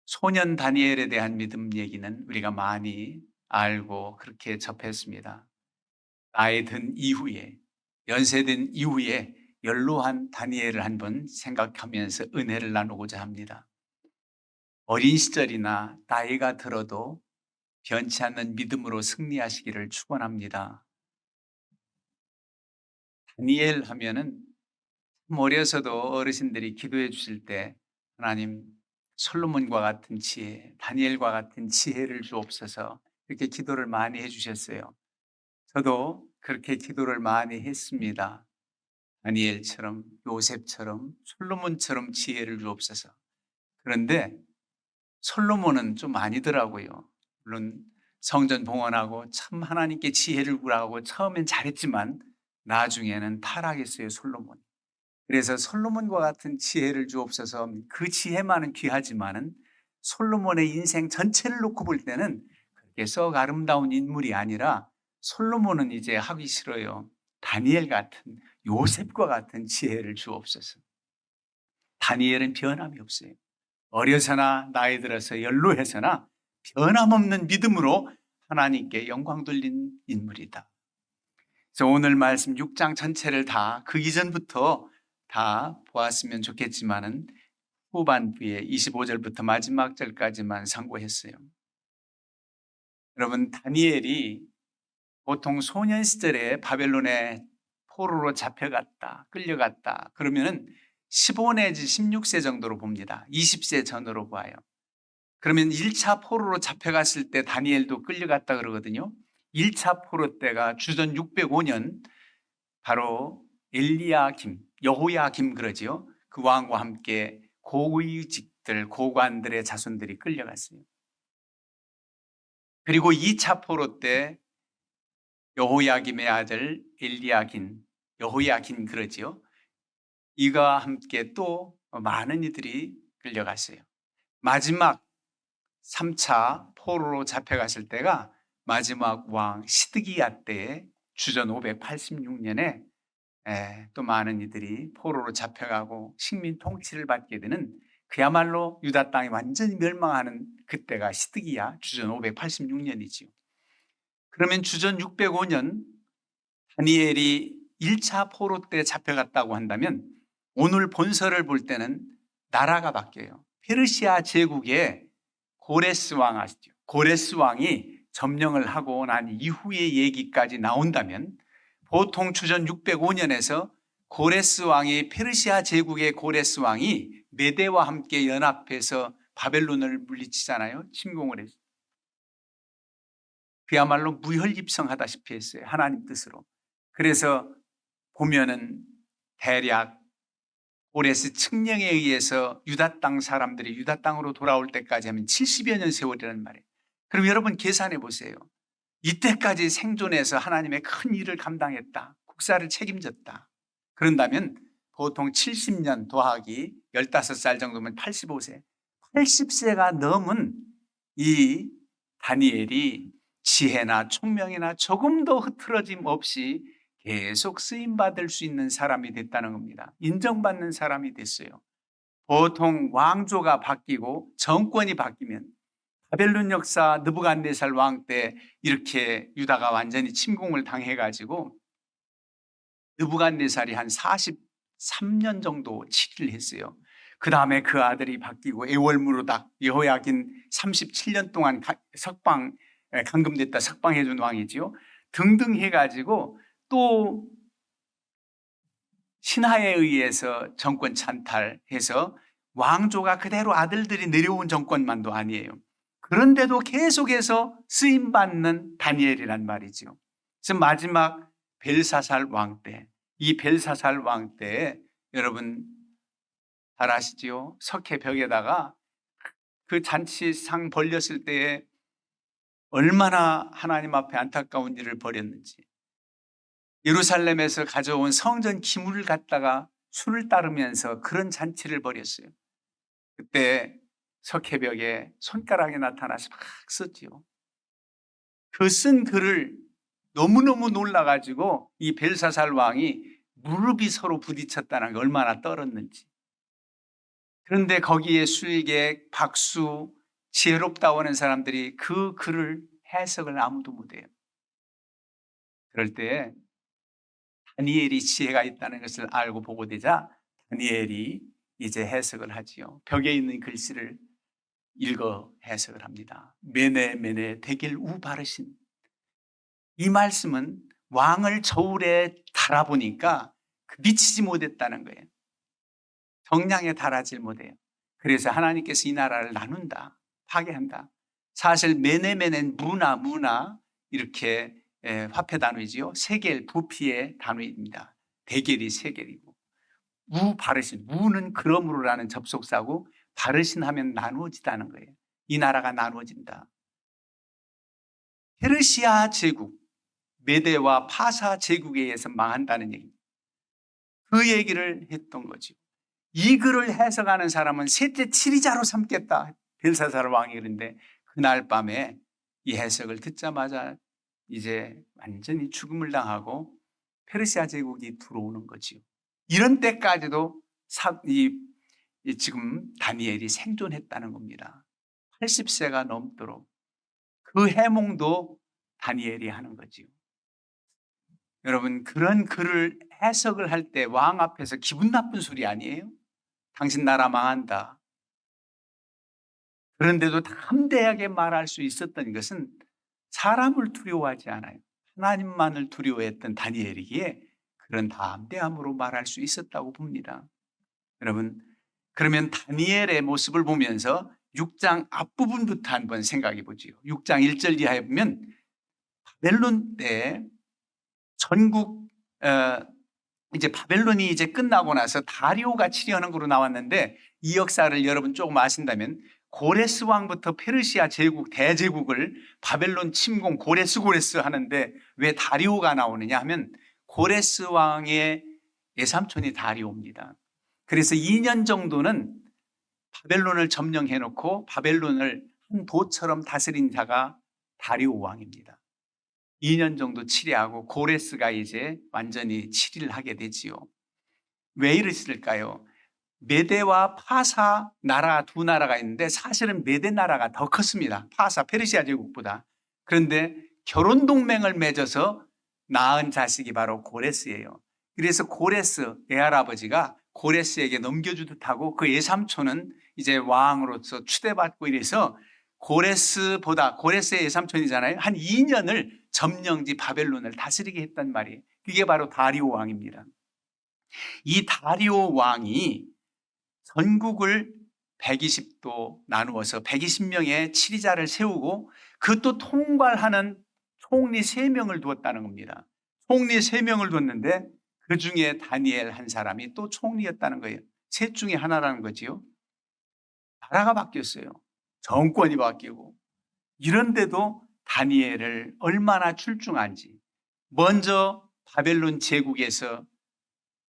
소년 다니엘에 대한 믿음 얘기는 우리가 많이 알고 그렇게 접했습니다. 나이 든 이후에, 연세된 이후에 연로한 다니엘을 한번 생각하면서 은혜를 나누고자 합니다. 어린 시절이나 나이가 들어도 변치 않는 믿음으로 승리하시기를 축원합니다. 다니엘 하면은 참 어려서도 어르신들이 기도해 주실 때 하나님 솔로몬과 같은 지혜, 다니엘과 같은 지혜를 주옵소서 이렇게 기도를 많이 해 주셨어요. 저도 그렇게 기도를 많이 했습니다. 다니엘처럼, 요셉처럼, 솔로몬처럼 지혜를 주옵소서. 그런데 솔로몬은 좀 아니더라고요. 물론 성전 봉헌하고 참 하나님께 지혜를 구하고 처음엔 잘했지만 나중에는 타락했어요, 솔로몬. 그래서 솔로몬과 같은 지혜를 주옵소서. 그 지혜만은 귀하지만은 솔로몬의 인생 전체를 놓고 볼 때는 그렇게 썩 아름다운 인물이 아니라 솔로몬은 이제 하기 싫어요. 다니엘 같은, 요셉과 같은 지혜를 주옵소서. 다니엘은 변함이 없어요. 어려서나 나이 들어서 연로해서나 변함없는 믿음으로 하나님께 영광 돌린 인물이다. 그래서 오늘 말씀 6장 전체를 다 그 이전부터 다 보았으면 좋겠지만은 후반부에 25절부터 마지막 절까지만 상고했어요. 여러분, 다니엘이 보통 소년 시절에 바벨론에 포로로 잡혀갔다, 끌려갔다. 그러면은 15 내지 16세 정도로 봅니다. 20세 전으로 봐요. 그러면 1차 포로로 잡혀갔을 때 다니엘도 끌려갔다 그러거든요. 1차 포로 때가 주전 605년 바로 엘리야김, 여호야김 그러지요. 그 왕과 함께 고위직들, 고관들의 자손들이 끌려갔어요. 그리고 2차 포로 때 여호야김의 아들 엘리야긴, 여호야긴 그러지요. 이가 함께 또 많은 이들이 끌려갔어요. 마지막 3차 포로로 잡혀갔을 때가 마지막 왕 시드기야 때에 주전 586년에 또 많은 이들이 포로로 잡혀가고 식민 통치를 받게 되는 그야말로 유다 땅이 완전히 멸망하는 그때가 시드기야 주전 586년이지요. 그러면 주전 605년 다니엘이 1차 포로 때 잡혀갔다고 한다면 오늘 본서를 볼 때는 나라가 바뀌어요. 페르시아 제국의 고레스 왕 아시죠? 고레스 왕이 점령을 하고 난 이후의 얘기까지 나온다면 보통 주전 605년에서 고레스 왕이 페르시아 제국의 고레스 왕이 메대와 함께 연합해서 바벨론을 물리치잖아요. 침공을 했어요. 그야말로 무혈입성하다시피 했어요. 하나님 뜻으로. 그래서 보면은 대략 고레스 측령에 의해서 유다 땅 사람들이 유다 땅으로 돌아올 때까지 하면 70여 년 세월이라는 말이에요. 그럼 여러분 계산해 보세요. 이때까지 생존해서 하나님의 큰 일을 감당했다. 국사를 책임졌다. 그런다면 보통 70년 더하기 15살 정도면 85세. 80세가 넘은 이 다니엘이 지혜나 총명이나 조금도 흐트러짐 없이 계속 쓰임받을 수 있는 사람이 됐다는 겁니다. 인정받는 사람이 됐어요. 보통 왕조가 바뀌고 정권이 바뀌면 바벨론 역사 느부갓네살 왕 때 이렇게 유다가 완전히 침공을 당해가지고 느부갓네살이 한 43년 정도 치기를 했어요. 그 다음에 그 아들이 바뀌고 에월무로닥 여호야긴 37년 동안 감금됐다 석방해준 왕이지요. 등등 해가지고 또 신하에 의해서 정권 찬탈해서 왕조가 그대로 아들들이 내려온 정권만도 아니에요. 그런데도 계속해서 쓰임받는 다니엘이란 말이죠. 그래서 마지막 벨사살 왕 때, 이 벨사살 왕 때에 여러분 잘 아시지요? 석회 벽에다가 그 잔치상 벌렸을 때에 얼마나 하나님 앞에 안타까운 일을 벌였는지. 예루살렘에서 가져온 성전 기물을 갖다가 술을 따르면서 그런 잔치를 벌였어요. 그때 석회벽에 손가락이 나타나서 막 썼지요. 그 쓴 글을 너무너무 놀라가지고 이 벨사살 왕이 무릎이 서로 부딪혔다는 게 얼마나 떨었는지. 그런데 거기에 수익에 박수, 지혜롭다고 하는 사람들이 그 글을 해석을 아무도 못해요. 그럴 때 다니엘이 지혜가 있다는 것을 알고 보고되자 다니엘이 이제 해석을 하지요. 벽에 있는 글씨를 읽어 해석을 합니다. 메네 메네 데겔 우 바르신. 이 말씀은 왕을 저울에 달아보니까 미치지 못했다는 거예요. 정량에 달하지 못해요. 그래서 하나님께서 이 나라를 나눈다, 파괴한다. 사실 메네메는 무나 이렇게 화폐 단위지요. 세겔 부피의 단위입니다. 대겔이 세겔이고 우 바르신, 무는 그러므로라는 접속사고 바르신 하면 나누어지다는 거예요. 이 나라가 나누어진다. 페르시아 제국, 메대와 파사 제국에 의해서 망한다는 얘기입니다. 그 얘기를 했던 거죠. 이 글을 해석하는 사람은 셋째 치리자로 삼겠다. 벨사살 왕이 그런데 그날 밤에 이 해석을 듣자마자 이제 완전히 죽음을 당하고 페르시아 제국이 들어오는 거지요. 이런 때까지도 지금 다니엘이 생존했다는 겁니다. 80세가 넘도록 그 해몽도 다니엘이 하는 거지요. 여러분, 그런 글을 해석을 할 때 왕 앞에서 기분 나쁜 소리 아니에요? 당신 나라 망한다. 그런데도 담대하게 말할 수 있었던 것은 사람을 두려워하지 않아요. 하나님만을 두려워했던 다니엘이기에 그런 담대함으로 말할 수 있었다고 봅니다. 여러분, 그러면 다니엘의 모습을 보면서 6장 앞부분부터 한번 생각해 보지요. 6장 1절 이하에 보면 바벨론 때 전국 이제 바벨론이 이제 끝나고 나서 다리오가 치리하는 거로 나왔는데 이 역사를 여러분 조금 아신다면 고레스 왕부터 페르시아 제국 대제국을 바벨론 침공 고레스 하는데 왜 다리오가 나오느냐 하면 고레스 왕의 외삼촌이 다리오입니다. 그래서 2년 정도는 바벨론을 점령해 놓고 바벨론을 한 도처럼 다스린 자가 다리오 왕입니다. 2년 정도 치리하고 고레스가 이제 완전히 치리를 하게 되지요. 왜 이랬을까요? 메대와 파사 나라 두 나라가 있는데 사실은 메대 나라가 더 컸습니다. 파사 페르시아 제국보다. 그런데 결혼 동맹을 맺어서 낳은 자식이 바로 고레스예요. 그래서 고레스 외할아버지가 고레스에게 넘겨주듯 하고 그 외삼촌은 이제 왕으로서 추대받고 이래서 고레스의 외삼촌이잖아요. 한 2년을 점령지 바벨론을 다스리게 했단 말이에요. 그게 바로 다리오 왕입니다. 이 다리오 왕이 전국을 120도 나누어서 120명의 치리자를 세우고 그것도 통괄하는 총리 3명을 두었다는 겁니다. 총리 3명을 두었는데 그 중에 다니엘 한 사람이 또 총리였다는 거예요. 셋 중에 하나라는 거지요. 나라가 바뀌었어요. 정권이 바뀌고. 이런데도 다니엘을 얼마나 출중한지 먼저 바벨론 제국에서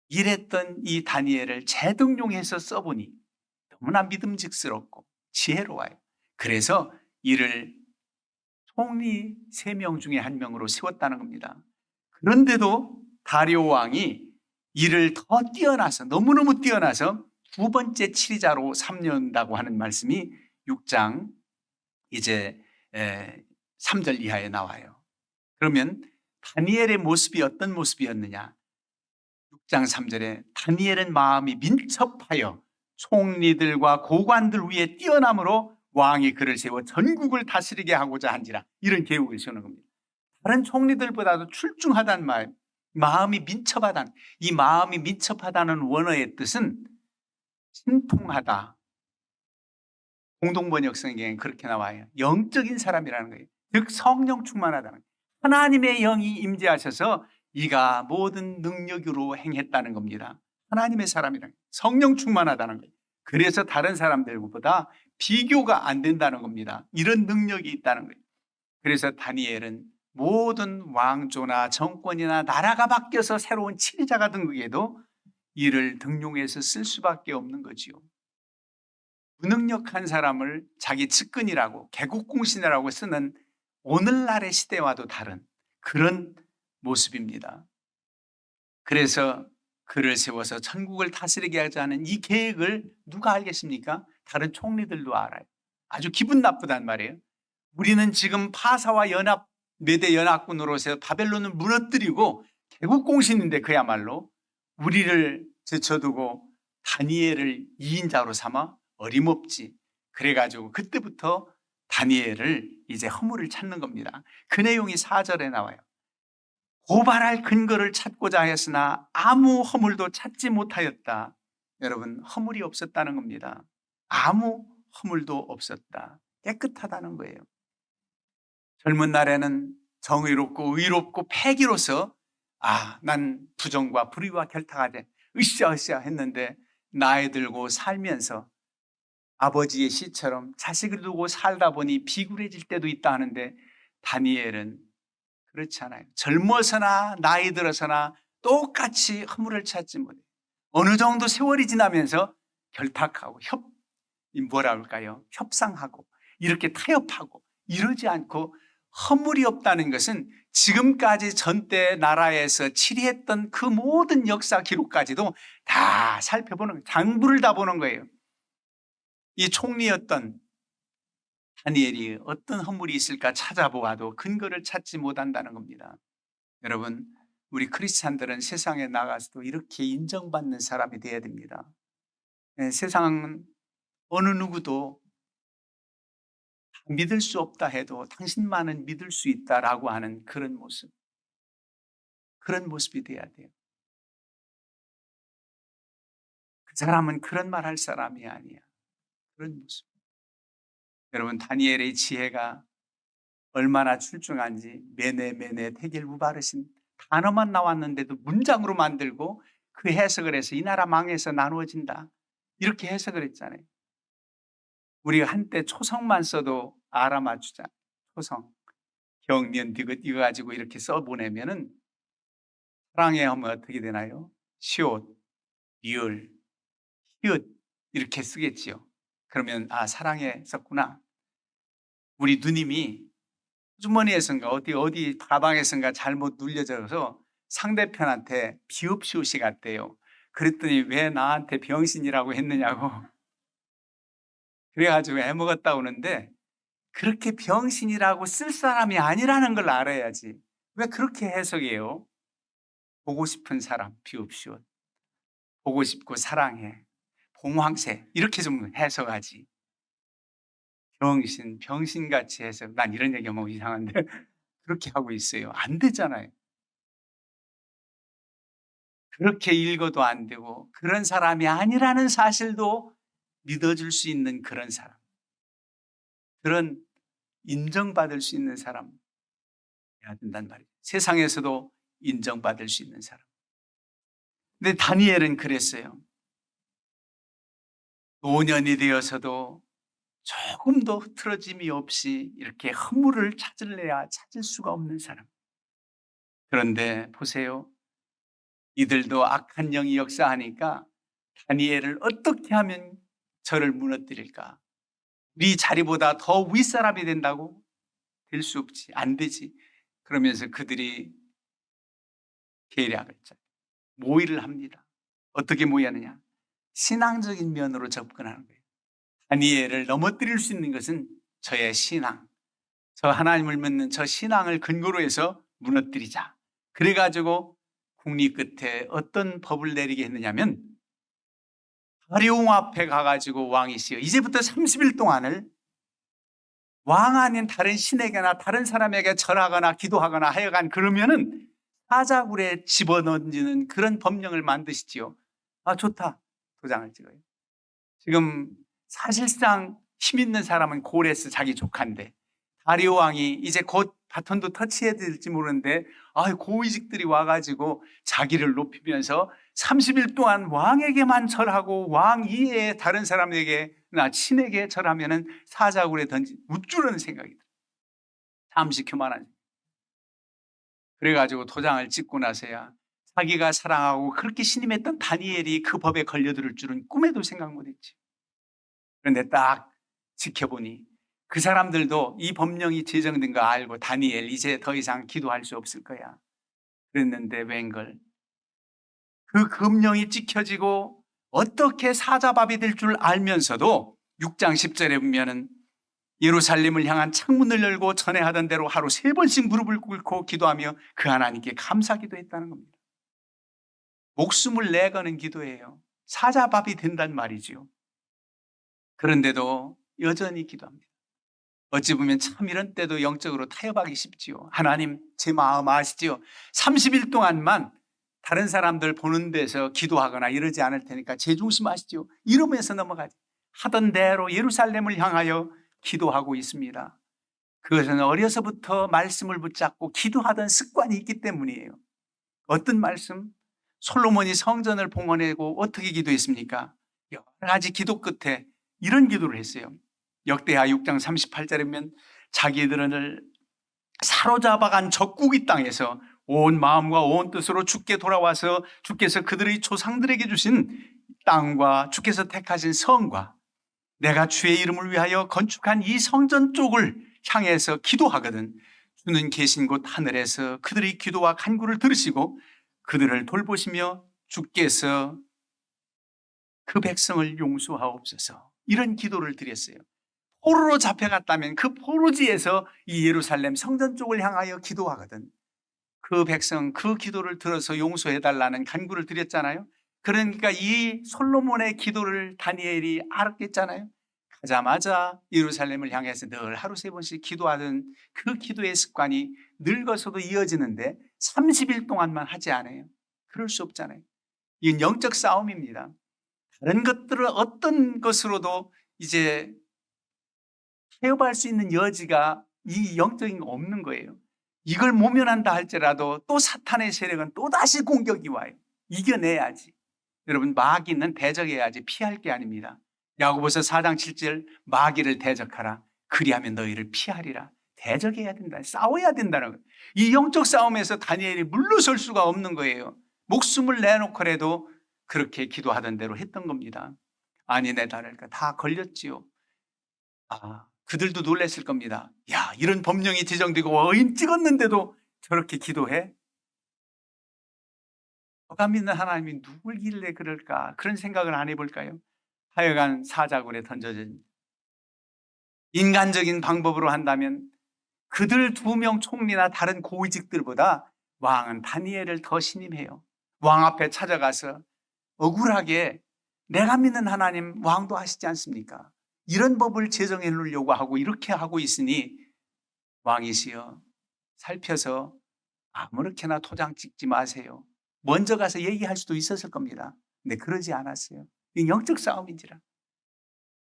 일했던 이 다니엘을 재등용해서 써보니 너무나 믿음직스럽고 지혜로워요. 그래서 이를 총리 3명 중에 1명으로 세웠다는 겁니다. 그런데도 다리오 왕이 이를 더 뛰어나서 너무너무 뛰어나서 두 번째 치리자로 삼는다고 하는 말씀이 6장 이제 3절 이하에 나와요. 그러면 다니엘의 모습이 어떤 모습이었느냐? 6장 3절에 다니엘은 마음이 민첩하여 총리들과 고관들 위에 뛰어남으로 왕이 그를 세워 전국을 다스리게 하고자 한지라. 이런 계획을 세우는 겁니다. 다른 총리들보다도 출중하다는 말, 마음이 민첩하다는, 이 마음이 민첩하다는 원어의 뜻은 신통하다. 공동번역성경에 그렇게 나와요. 영적인 사람이라는 거예요. 즉 성령 충만하다는 거예요. 하나님의 영이 임재하셔서 이가 모든 능력으로 행했다는 겁니다. 하나님의 사람이라는 거예요. 성령 충만하다는 거예요. 그래서 다른 사람들보다 비교가 안 된다는 겁니다. 이런 능력이 있다는 거예요. 그래서 다니엘은 모든 왕조나 정권이나 나라가 바뀌어서 새로운 치리자가 등극해도 이를 등용해서 쓸 수밖에 없는 거지요. 무능력한 사람을 자기 측근이라고 개국공신이라고 쓰는 오늘날의 시대와도 다른 그런 모습입니다. 그래서 그를 세워서 천국을 다스리게 하자는 이 계획을 누가 알겠습니까? 다른 총리들도 알아요. 아주 기분 나쁘단 말이에요. 우리는 지금 파사와 연합, 메대 연합군으로서 바벨론을 무너뜨리고 개국공신인데 그야말로 우리를 제쳐두고 다니엘을 2인자로 삼아 어림없지. 그래가지고 그때부터 다니엘을 이제 허물을 찾는 겁니다. 그 내용이 4절에 나와요. 고발할 근거를 찾고자 하였으나 아무 허물도 찾지 못하였다. 여러분, 허물이 없었다는 겁니다. 아무 허물도 없었다. 깨끗하다는 거예요. 젊은 날에는 정의롭고 의롭고 패기로서 난 부정과 불의와 결탁하되 으쌰으쌰 했는데 나이 들고 살면서 아버지의 시처럼 자식을 두고 살다 보니 비굴해질 때도 있다 하는데 다니엘은 그렇지 않아요. 젊어서나 나이 들어서나 똑같이 허물을 찾지 못해요. 어느 정도 세월이 지나면서 결탁하고 뭐라 할까요? 협상하고 이렇게 타협하고 이러지 않고 허물이 없다는 것은 지금까지 전때 나라에서 치리했던 그 모든 역사 기록까지도 다 살펴보는 거예요. 장부를 다 보는 거예요. 이 총리였던 다니엘이 어떤 허물이 있을까 찾아보아도 근거를 찾지 못한다는 겁니다. 여러분, 우리 크리스찬들은 세상에 나가서도 이렇게 인정받는 사람이 되어야 됩니다. 세상은 어느 누구도 믿을 수 없다 해도 당신만은 믿을 수 있다라고 하는 그런 모습이 돼야 돼요. 그 사람은 그런 말 할 사람이 아니야. 그런 모습. 여러분, 다니엘의 지혜가 얼마나 출중한지 메네 테겔 우바르신 단어만 나왔는데도 문장으로 만들고 그 해석을 해서 이 나라 망해서 나누어진다. 이렇게 해석을 했잖아요. 우리가 한때 초성만 써도 알아맞추자. 초성, 경년, 디귿 이거 가지고 이렇게 써보내면은 사랑해 하면 어떻게 되나요? 시옷, 리을, 히읗 이렇게 쓰겠지요. 그러면 사랑해 썼구나. 우리 누님이 주머니에선가 어디 가방에선가 잘못 눌려져서 상대편한테 비읍시옷이 갔대요. 그랬더니 왜 나한테 병신이라고 했느냐고. 그래가지고 애먹었다 오는데 그렇게 병신이라고 쓸 사람이 아니라는 걸 알아야지. 왜 그렇게 해석해요? 보고 싶은 사람 비읍시옷, 보고 싶고 사랑해, 봉황새 이렇게 좀 해석하지. 병신같이 해석. 난 이런 얘기하면 이상한데 그렇게 하고 있어요. 안 되잖아요. 그렇게 읽어도 안 되고 그런 사람이 아니라는 사실도 믿어줄 수 있는 그런 사람, 그런 인정받을 수 있는 사람 해야 된단 말이에요. 세상에서도 인정받을 수 있는 사람. 근데 다니엘은 그랬어요. 노년이 되어서도 조금도 흐트러짐이 없이 이렇게 허물을 찾을래야 찾을 수가 없는 사람. 그런데 보세요. 이들도 악한 영이 역사하니까 다니엘을 어떻게 하면 저를 무너뜨릴까? 우리 자리보다 더 윗사람이 된다고? 될 수 없지. 안 되지. 그러면서 그들이 계략을 짜요. 모의를 합니다. 어떻게 모의하느냐? 신앙적인 면으로 접근하는 거예요. 다니엘을 넘어뜨릴 수 있는 것은 저의 신앙, 저 하나님을 믿는 저 신앙을 근거로 해서 무너뜨리자. 그래가지고 국리 끝에 어떤 법을 내리게 했느냐면 다리옹 앞에 가가지고 왕이시여 이제부터 30일 동안을 왕 아닌 다른 신에게나 다른 사람에게 절하거나 기도하거나 하여간 그러면은 사자굴에 집어던지는 그런 법령을 만드시지요. 좋다. 도장을 찍어요. 지금 사실상 힘 있는 사람은 고레스 자기 조카인데 다리오 왕이 이제 곧 바톤도 터치해야 될지 모르는데 고위직들이 와가지고 자기를 높이면서 30일 동안 왕에게만 절하고 왕 이외에 다른 사람에게나 신에게 절하면은 사자굴에 우쭐하는 생각이 들어요. 잠시 교만한. 그래가지고 도장을 찍고 나서야 자기가 사랑하고 그렇게 신임했던 다니엘이 그 법에 걸려들 줄은 꿈에도 생각 못했지. 그런데 딱 지켜보니 그 사람들도 이 법령이 제정된 거 알고 다니엘 이제 더 이상 기도할 수 없을 거야. 그랬는데 웬걸 그 금령이 지켜지고 어떻게 사자밥이 될 줄 알면서도 6장 10절에 보면은 예루살렘을 향한 창문을 열고 전에 하던 대로 하루 3번씩 무릎을 꿇고 기도하며 그 하나님께 감사 기도했다는 겁니다. 목숨을 내거는 기도예요. 사자밥이 된단 말이지요. 그런데도 여전히 기도합니다. 어찌 보면 참 이런 때도 영적으로 타협하기 쉽지요. 하나님 제 마음 아시지요? 30일 동안만 다른 사람들 보는 데서 기도하거나 이러지 않을 테니까 제 중심 아시죠? 이러면서 넘어가지. 하던 대로 예루살렘을 향하여 기도하고 있습니다. 그것은 어려서부터 말씀을 붙잡고 기도하던 습관이 있기 때문이에요. 어떤 말씀? 솔로몬이 성전을 봉헌하고 어떻게 기도했습니까? 여러 가지 기도 끝에 이런 기도를 했어요. 역대하 6장 38절에 보면 자기들을 사로잡아간 적국의 땅에서 온 마음과 온 뜻으로 주께 돌아와서 주께서 그들의 조상들에게 주신 땅과 주께서 택하신 성과 내가 주의 이름을 위하여 건축한 이 성전 쪽을 향해서 기도하거든 주는 계신 곳 하늘에서 그들의 기도와 간구를 들으시고 그들을 돌보시며 주께서 그 백성을 용서하옵소서 이런 기도를 드렸어요. 포로로 잡혀갔다면 그 포로지에서 이 예루살렘 성전 쪽을 향하여 기도하거든 그 백성 그 기도를 들어서 용서해달라는 간구를 드렸잖아요. 그러니까 이 솔로몬의 기도를 다니엘이 알았겠잖아요. 가자마자 예루살렘을 향해서 늘 하루 3번씩 기도하던 그 기도의 습관이 늙어서도 이어지는데 30일 동안만 하지 않아요. 그럴 수 없잖아요. 이건 영적 싸움입니다. 다른 것들을 어떤 것으로도 이제 태업할 수 있는 여지가 이 영적인 거 없는 거예요. 이걸 모면한다 할지라도 또 사탄의 세력은 또다시 공격이 와요. 이겨내야지. 여러분 마귀는 대적해야지 피할 게 아닙니다. 야고보서 4장 7절 마귀를 대적하라. 그리하면 너희를 피하리라. 대적해야 된다. 싸워야 된다는 거예요. 이 영적 싸움에서 다니엘이 물러설 수가 없는 거예요. 목숨을 내놓고라도 그렇게 기도하던 대로 했던 겁니다. 아니 내 다를까 다 걸렸지요. 그들도 놀랐을 겁니다. 야, 이런 법령이 제정되고 어인 찍었는데도 저렇게 기도해? 너가 믿는 하나님이 누굴길래 그럴까? 그런 생각을 안 해볼까요? 하여간 사자굴에 던져진 인간적인 방법으로 한다면 그들 2명 총리나 다른 고위직들보다 왕은 다니엘을 더 신임해요. 왕 앞에 찾아가서 억울하게 내가 믿는 하나님 왕도 하시지 않습니까? 이런 법을 제정해 놓으려고 하고 이렇게 하고 있으니 왕이시여 살펴서 아무렇게나 도장 찍지 마세요. 먼저 가서 얘기할 수도 있었을 겁니다. 근데 그러지 않았어요. 이 영적 싸움인지라.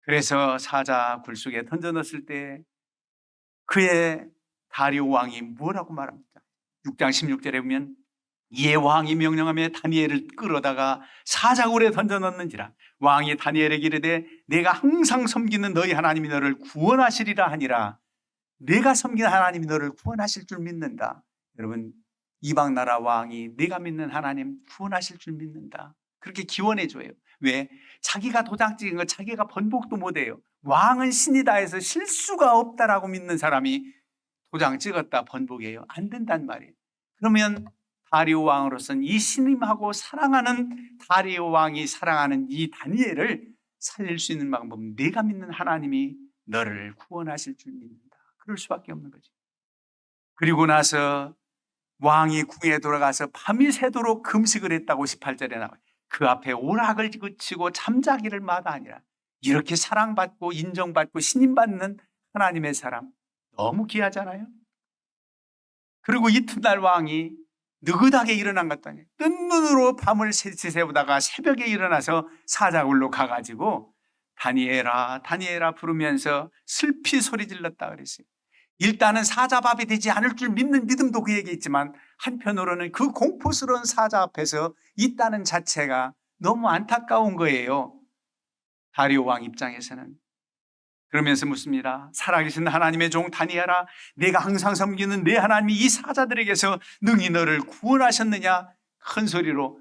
그래서 사자 굴속에 던져넣었을 때 그의 다리오 왕이 뭐라고 말합니까? 6장 16절에 보면 이에 왕이 명령하며 다니엘을 끌어다가 사자굴에 던져넣는지라. 왕이 다니엘에게 이르되 내가 항상 섬기는 너희 하나님이 너를 구원하시리라 하니라. 내가 섬기는 하나님이 너를 구원하실 줄 믿는다. 여러분 이방 나라 왕이 내가 믿는 하나님 구원하실 줄 믿는다. 그렇게 기원해 줘요. 왜? 자기가 도장 찍은 거 자기가 번복도 못해요. 왕은 신이다 해서 실수가 없다라고 믿는 사람이 도장 찍었다 번복해요. 안 된단 말이에요. 그러면 다리오 왕으로서는 이 신임하고 사랑하는 다리오 왕이 사랑하는 이 다니엘을 살릴 수 있는 방법은 내가 믿는 하나님이 너를 구원하실 줄 믿는다. 그럴 수밖에 없는 거죠. 그리고 나서 왕이 궁에 돌아가서 밤이 새도록 금식을 했다고 18절에 나와요. 그 앞에 오락을 그치고 잠자기를 마다하니라. 이렇게 사랑받고 인정받고 신임받는 하나님의 사람 너무 귀하잖아요. 그리고 이튿날 왕이 느긋하게 일어난 것도 아니에요. 뜬 눈으로 밤을 지새우다가 새벽에 일어나서 사자굴로 가가지고 다니엘아 다니엘아 부르면서 슬피 소리 질렀다 그랬어요. 일단은 사자밥이 되지 않을 줄 믿는 믿음도 그에게 있지만 한편으로는 그 공포스러운 사자 앞에서 있다는 자체가 너무 안타까운 거예요. 다리오 왕 입장에서는. 그러면서 묻습니다. 살아계신 하나님의 종 다니엘아 내가 항상 섬기는 내 하나님이 이 사자들에게서 능히 너를 구원하셨느냐? 큰 소리로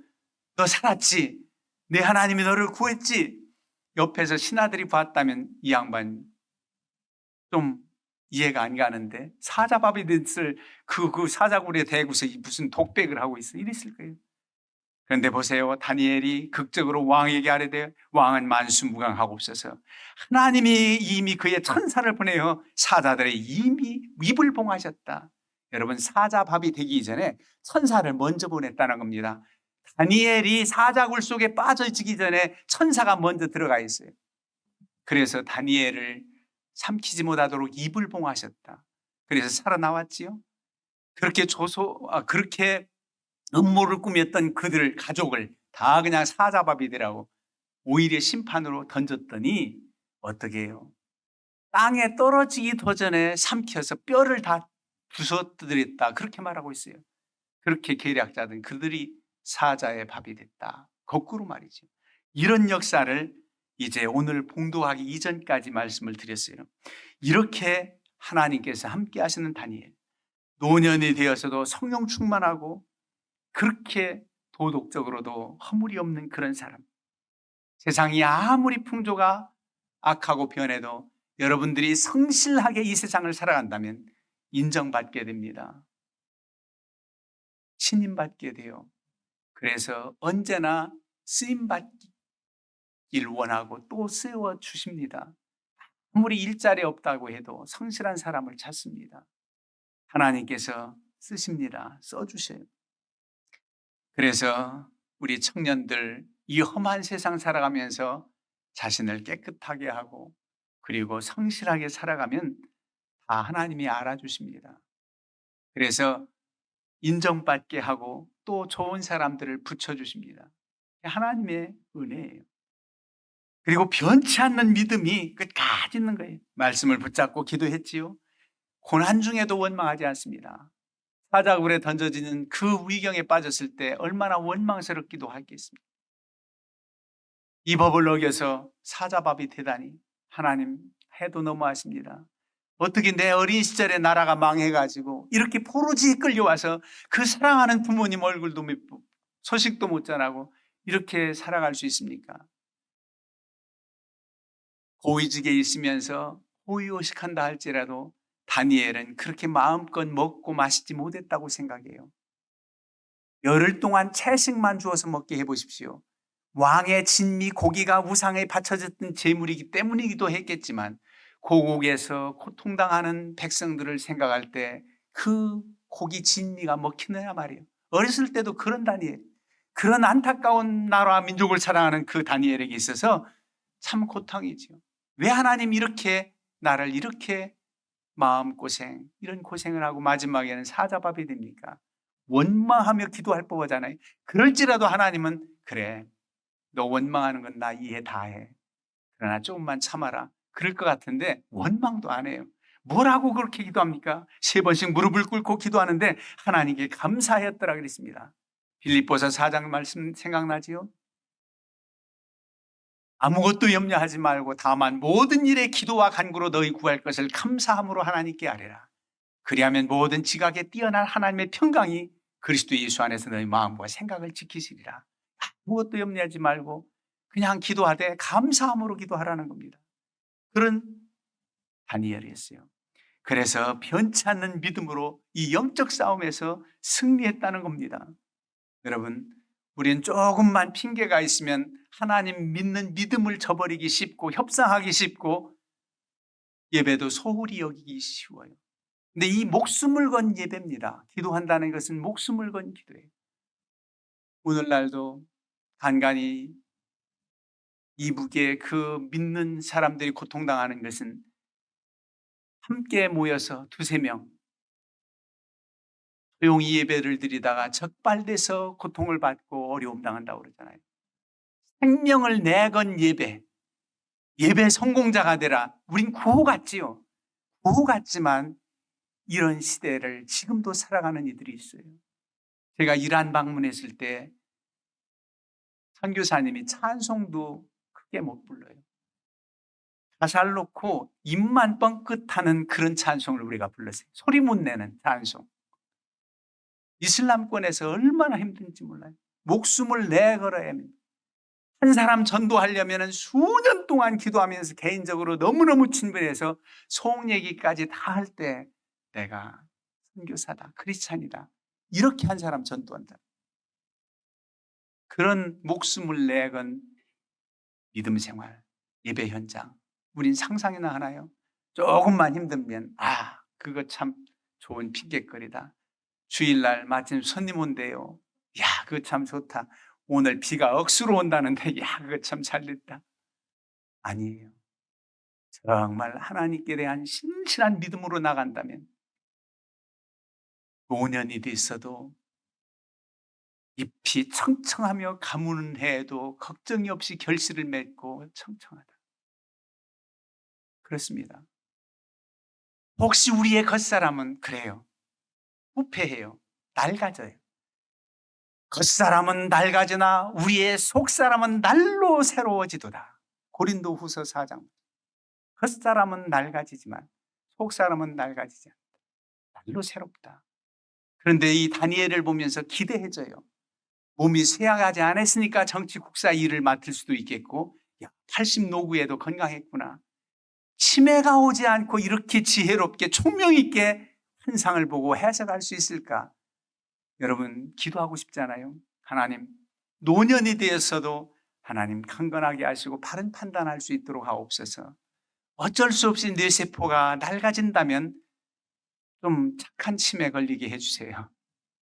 너 살았지? 내 하나님이 너를 구했지? 옆에서 신하들이 봤다면 이 양반 좀 이해가 안 가는데 사자밥이 됐을 그 사자굴에 대고서 무슨 독백을 하고 있어 이랬을 거예요. 그런데 보세요. 다니엘이 극적으로 왕에게 아뢰되 왕은 만수무강하옵소서. 하나님이 이미 그의 천사를 보내어 사자들의 이미 입을 봉하셨다. 여러분, 사자밥이 되기 이전에 천사를 먼저 보냈다는 겁니다. 다니엘이 사자굴 속에 빠져지기 전에 천사가 먼저 들어가 있어요. 그래서 다니엘을 삼키지 못하도록 입을 봉하셨다. 그래서 살아나왔지요. 그렇게 음모를 꾸몄던 그들 가족을 다 그냥 사자밥이더라고 오히려 심판으로 던졌더니 어떻게 해요? 땅에 떨어지기 도전에 삼켜서 뼈를 다 부숴뜨렸다. 그렇게 말하고 있어요. 그렇게 계략자들 그들이 사자의 밥이 됐다. 거꾸로 말이죠. 이런 역사를 이제 오늘 봉도하기 이전까지 말씀을 드렸어요. 이렇게 하나님께서 함께 하시는 다니엘. 노년이 되어서도 성령 충만하고 그렇게 도덕적으로도 허물이 없는 그런 사람. 세상이 아무리 풍조가 악하고 변해도 여러분들이 성실하게 이 세상을 살아간다면 인정받게 됩니다. 신임받게 돼요. 그래서 언제나 쓰임받길 원하고 또 세워 주십니다. 아무리 일자리 없다고 해도 성실한 사람을 찾습니다. 하나님께서 쓰십니다. 써주셔요. 그래서 우리 청년들 이 험한 세상 살아가면서 자신을 깨끗하게 하고 그리고 성실하게 살아가면 다 하나님이 알아주십니다. 그래서 인정받게 하고 또 좋은 사람들을 붙여주십니다. 하나님의 은혜예요. 그리고 변치 않는 믿음이 끝까지 있는 거예요. 말씀을 붙잡고 기도했지요. 고난 중에도 원망하지 않습니다. 사자굴에 던져지는 그 위경에 빠졌을 때 얼마나 원망스럽기도 하겠습니까? 이 법을 어겨서 사자밥이 되다니 하나님 해도 너무하십니다. 어떻게 내 어린 시절에 나라가 망해가지고 이렇게 포로지에 끌려와서 그 사랑하는 부모님 얼굴도 소식도 못 전하고 이렇게 살아갈 수 있습니까? 고위직에 있으면서 호의호식한다 할지라도 다니엘은 그렇게 마음껏 먹고 마시지 못했다고 생각해요. 열흘 동안 채식만 주어서 먹게 해보십시오. 왕의 진미 고기가 우상에 바쳐졌던 제물이기 때문이기도 했겠지만 고국에서 고통당하는 백성들을 생각할 때 그 고기 진미가 먹히느냐 말이에요. 어렸을 때도 그런 다니엘, 그런 안타까운 나라와 민족을 사랑하는 그 다니엘에게 있어서 참 고통이죠. 왜 하나님 이렇게 나를 이렇게 마음고생, 이런 고생을 하고 마지막에는 사자밥이 됩니까? 원망하며 기도할 법하잖아요. 그럴지라도 하나님은 그래, 너 원망하는 건 나 이해 다 해. 그러나 조금만 참아라. 그럴 것 같은데 원망도 안 해요. 뭐라고 그렇게 기도합니까? 3번씩 무릎을 꿇고 기도하는데 하나님께 감사하였더라 그랬습니다. 빌립보서 4장 말씀 생각나지요? 아무것도 염려하지 말고 다만 모든 일에 기도와 간구로 너희 구할 것을 감사함으로 하나님께 아뢰라. 그리하면 모든 지각에 뛰어난 하나님의 평강이 그리스도 예수 안에서 너희 마음과 생각을 지키시리라. 아무것도 염려하지 말고 그냥 기도하되 감사함으로 기도하라는 겁니다. 그런 다니엘이었어요. 그래서 변치 않는 믿음으로 이 영적 싸움에서 승리했다는 겁니다. 여러분, 우리는 조금만 핑계가 있으면 하나님 믿는 믿음을 저버리기 쉽고 협상하기 쉽고 예배도 소홀히 여기기 쉬워요. 근데 이 목숨을 건 예배입니다. 기도한다는 것은 목숨을 건 기도예요. 오늘날도 간간히 이북에 그 믿는 사람들이 고통당하는 것은 함께 모여서 2-3명 조용히 예배를 드리다가 적발돼서 고통을 받고 어려움 당한다고 그러잖아요. 생명을 내건 예배, 예배 성공자가 되라. 우린 구호 같지요. 구호 같지만 이런 시대를 지금도 살아가는 이들이 있어요. 제가 이란 방문했을 때 선교사님이 찬송도 크게 못 불러요. 가사를 놓고 입만 뻥끗하는 그런 찬송을 우리가 불렀어요. 소리 못 내는 찬송. 이슬람권에서 얼마나 힘든지 몰라요. 목숨을 내걸어야 합니다. 한 사람 전도하려면 수년 동안 기도하면서 개인적으로 너무너무 친밀해서 속 얘기까지 다 할 때 내가 선교사다, 크리스찬이다 이렇게 한 사람 전도한다. 그런 목숨을 내건 믿음 생활, 예배 현장. 우린 상상이나 하나요? 조금만 힘들면 그거 참 좋은 핑곗거리다. 주일날 마침 손님 온대요. 야, 그거 참 좋다. 오늘 비가 억수로 온다는데 야, 그거 참 잘됐다. 아니에요. 정말 하나님께 대한 신실한 믿음으로 나간다면 노년이 됐어도 잎이 청청하며 가무는 해에도 걱정이 없이 결실을 맺고 청청하다. 그렇습니다. 혹시 우리의 겉사람은 그래요. 부패해요. 낡아져요. 겉사람은 낡아지나 우리의 속사람은 날로 새로워지도다. 고린도 후서 4장. 겉사람은 낡아지지만 속사람은 낡아지지 않는다. 날로 새롭다. 그런데 이 다니엘을 보면서 기대해져요. 몸이 쇠약하지 않았으니까 정치 국사 일을 맡을 수도 있겠고 80 노구에도 건강했구나. 치매가 오지 않고 이렇게 지혜롭게 총명 있게 환상을 보고 해석할 수 있을까? 여러분 기도하고 싶잖아요. 하나님 노년이 되었어도 하나님 강건하게 하시고 바른 판단할 수 있도록 하옵소서. 어쩔 수 없이 뇌세포가 낡아진다면 좀 착한 치매 걸리게 해주세요.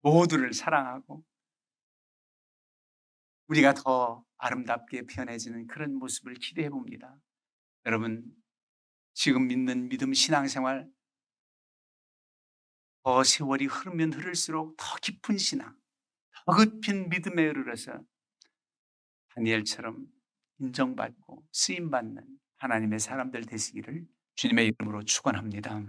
모두를 사랑하고 우리가 더 아름답게 변해지는 그런 모습을 기대해 봅니다. 여러분 지금 믿는 믿음 신앙생활 더 세월이 흐르면 흐를수록 더 깊은 신앙, 더 깊은 믿음에 이르러서 다니엘처럼 인정받고 쓰임받는 하나님의 사람들 되시기를 주님의 이름으로 축원합니다.